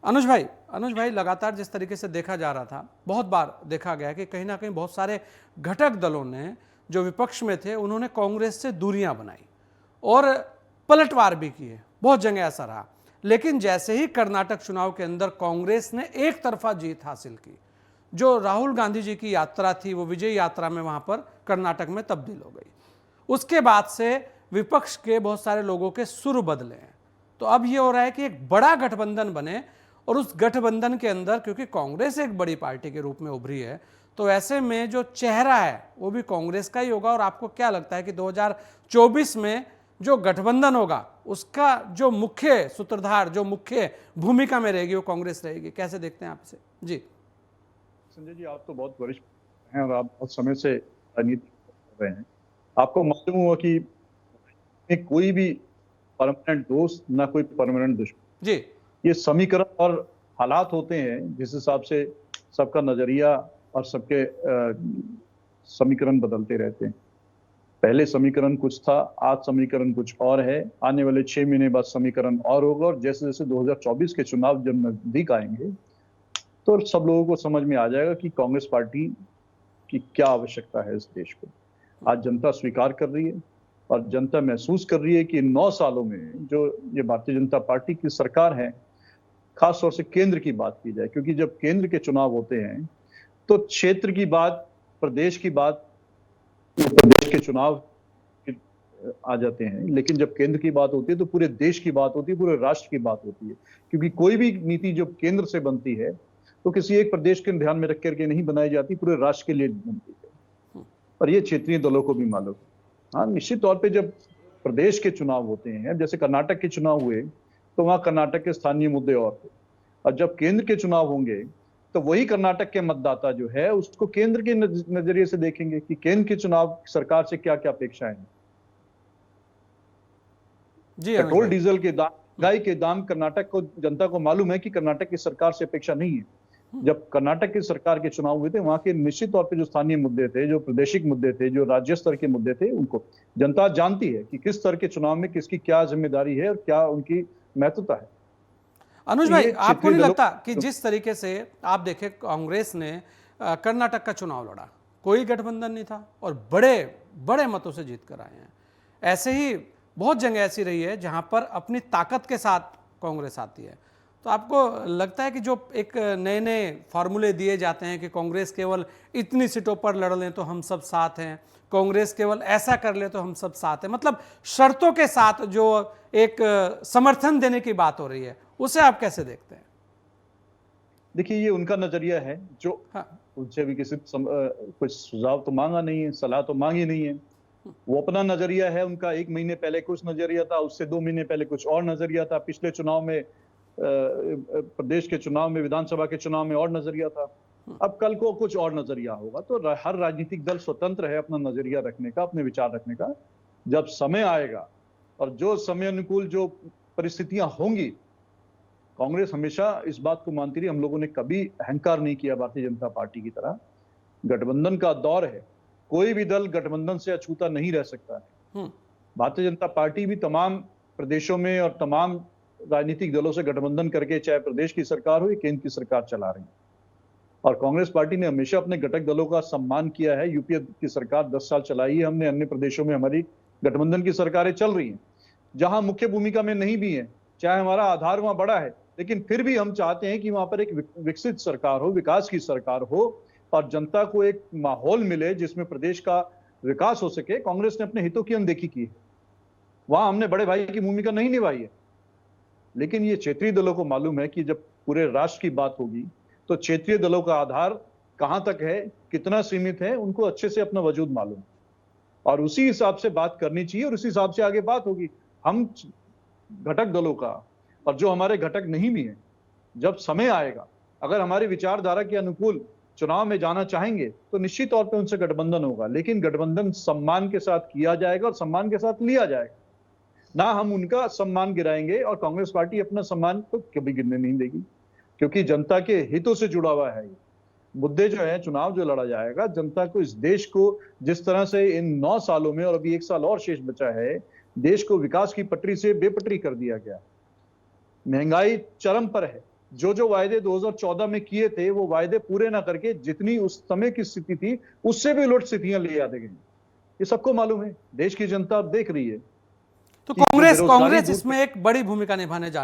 अनुज भाई लगातार जिस तरीके से देखा जा रहा था, बहुत बार देखा गया कि कहीं ना कहीं बहुत सारे घटक दलों ने जो विपक्ष में थे उन्होंने कांग्रेस से दूरियां बनाई और पलटवार भी किए, बहुत जगह ऐसा रहा। लेकिन जैसे ही कर्नाटक चुनाव के अंदर कांग्रेस ने एक तरफा जीत हासिल की, जो राहुल गांधी जी की यात्रा थी वो विजय यात्रा में वहां पर कर्नाटक में तब्दील हो गई। उसके बाद से विपक्ष के बहुत सारे लोगों के सुर बदले हैं। तो अब ये हो रहा है कि एक बड़ा गठबंधन बने और उस गठबंधन के अंदर, क्योंकि कांग्रेस एक बड़ी पार्टी के रूप में उभरी है, तो ऐसे में जो चेहरा है वो भी कांग्रेस का ही होगा। और आपको क्या लगता है कि 2024 में जो गठबंधन होगा उसका जो मुख्य सूत्रधार, जो मुख्य भूमिका में रहेगी वो कांग्रेस रहेगी? कैसे देखते हैं आप इसे? जी संजय जी, आप तो बहुत वरिष्ठ हैं और आप बहुत समय से राजनीति कर रहे हैं। आपको मालूम हुआ कि कोई भी परमानेंट दोस्त ना कोई परमानेंट दुश्मन। जी ये समीकरण और हालात होते हैं जिस हिसाब से सबका नजरिया और सबके समीकरण बदलते रहते हैं। पहले समीकरण कुछ था, आज समीकरण कुछ और है। आने वाले 6 महीने बाद समीकरण और होगा और जैसे जैसे 2024 के चुनाव जब नजदीक आएंगे तो सब लोगों को समझ में आ जाएगा कि कांग्रेस पार्टी की क्या आवश्यकता है इस देश को। आज जनता स्वीकार कर रही है और जनता महसूस कर रही है कि 9 सालों में जो ये भारतीय जनता पार्टी की सरकार है, खास तौर से केंद्र की बात की जाए, क्योंकि जब केंद्र के चुनाव होते हैं तो क्षेत्र की बात, प्रदेश की बात, प्रदेश के चुनाव आ जाते हैं, लेकिन जब केंद्र की बात होती है तो पूरे देश की बात होती है, पूरे राष्ट्र की बात होती है। क्योंकि कोई भी नीति जो केंद्र से बनती है तो किसी एक प्रदेश के ध्यान में रख करके नहीं बनाई जाती, पूरे राष्ट्र के लिए बनती है। और ये क्षेत्रीय दलों को भी मालूम है। हाँ, निश्चित तौर पे जब प्रदेश के चुनाव होते हैं, जैसे कर्नाटक के चुनाव हुए तो वहां कर्नाटक के स्थानीय मुद्दे और थे, और जब केंद्र के चुनाव होंगे तो वही कर्नाटक के मतदाता जो है उसको केंद्र के नजरिए से देखेंगे कि केंद्र के चुनाव सरकार से क्या क्या अपेक्षाएं हैं। पेट्रोल डीजल के दाम, महंगाई के दाम कर्नाटक को, जनता को मालूम है कि कर्नाटक की सरकार से अपेक्षा नहीं है। जब कर्नाटक की सरकार के चुनाव हुए थे, वहां के निश्चित तौर पे जो स्थानीय मुद्दे थे, जो प्रादेशिक मुद्दे थे, जो राज्य स्तर के मुद्दे थे, उनको जनता जानती है कि किस स्तर के चुनाव में किसकी क्या जिम्मेदारी है और क्या उनकी महत्वता है। अनुज भाई, आपको नहीं लगता कि जिस तरीके से आप देखें कांग्रेस ने कर्नाटक का चुनाव लड़ा, कोई गठबंधन नहीं था और बड़े बड़े मतों से जीत कर आए हैं, ऐसे ही बहुत जगह ऐसी रही है जहां पर अपनी ताकत के साथ कांग्रेस आती है। तो आपको लगता है कि जो एक नए नए फार्मूले दिए जाते हैं कि कांग्रेस केवल इतनी सीटों पर लड़ लें तो हम सब साथ हैं, कांग्रेस केवल ऐसा कर ले तो हम सब साथ हैं, मतलब शर्तों के साथ जो एक समर्थन देने की बात हो रही है, उसे आप कैसे देखते हैं? देखिए, ये उनका नजरिया है, जो उनसे भी किसी कुछ सुझाव तो मांगा नहीं है, सलाह तो मांगी नहीं है। वो अपना नजरिया है उनका। 1 महीने पहले कुछ नजरिया था, उससे 2 महीने पहले कुछ और नजरिया था, पिछले चुनाव में प्रदेश के चुनाव में, विधानसभा के चुनाव में और नजरिया था, अब कल को कुछ और नजरिया होगा। तो हर राजनीतिक दल स्वतंत्र है अपना नजरिया रखने का, अपने विचार रखने का। जब समय आएगा और जो समय अनुकूल जो परिस्थितियां होंगी, कांग्रेस हमेशा इस बात को मानती रही। हम लोगों ने कभी अहंकार नहीं किया भारतीय जनता पार्टी की तरह। गठबंधन का दौर है, कोई भी दल गठबंधन से अछूता नहीं रह सकता है। भारतीय जनता पार्टी भी तमाम प्रदेशों में और तमाम राजनीतिक दलों से गठबंधन करके, चाहे प्रदेश की सरकार हो या केंद्र की सरकार चला रही है। और कांग्रेस पार्टी ने हमेशा अपने घटक दलों का सम्मान किया है। यूपीए की सरकार 10 साल चलाई है हमने, अन्य प्रदेशों में हमारी गठबंधन की सरकारें चल रही हैं, जहां मुख्य भूमिका में नहीं भी है, चाहे हमारा आधार वहां बड़ा है, लेकिन फिर भी हम चाहते हैं कि वहां पर एक विकसित सरकार हो, विकास की सरकार हो और जनता को एक माहौल मिले जिसमें प्रदेश का विकास हो सके। कांग्रेस ने अपने हितों की अनदेखी की है, वहां हमने बड़े भाई की भूमिका नहीं निभाई है। लेकिन ये क्षेत्रीय दलों को मालूम है कि जब पूरे राष्ट्र की बात होगी तो क्षेत्रीय दलों का आधार कहां तक है, कितना सीमित है, उनको अच्छे से अपना वजूद मालूम है और उसी हिसाब से बात करनी चाहिए और उसी हिसाब से आगे बात होगी। हम घटक दलों का और जो हमारे घटक नहीं भी हैं, जब समय आएगा, अगर हमारी विचारधारा के अनुकूल चुनाव में जाना चाहेंगे तो निश्चित तौर पे उनसे गठबंधन होगा, लेकिन गठबंधन सम्मान के साथ किया जाएगा और सम्मान के साथ लिया जाएगा। ना हम उनका सम्मान गिराएंगे और कांग्रेस पार्टी अपना सम्मान तो कभी गिरने नहीं देगी, क्योंकि जनता के हितों से जुड़ा हुआ है। मुद्दे जो है, चुनाव जो लड़ा जाएगा, जनता को, इस देश को जिस तरह से इन 9 सालों में और अभी 1 साल और शेष बचा है, देश को विकास की पटरी से बेपटरी कर दिया गया। महंगाई चरम पर है, जो जो वायदे 2014 में किए थे वो वायदे पूरे ना करके जितनी उस समय की स्थिति थी उससे भी उलट स्थितियां ले आते गए। ये सबको मालूम है, देश की जनता अब देख रही है तो कि जो कांग्रेस बेरोजगारी कांग्रेस दूर इसमें एक बड़ी भूमिका निभाने जा रही है।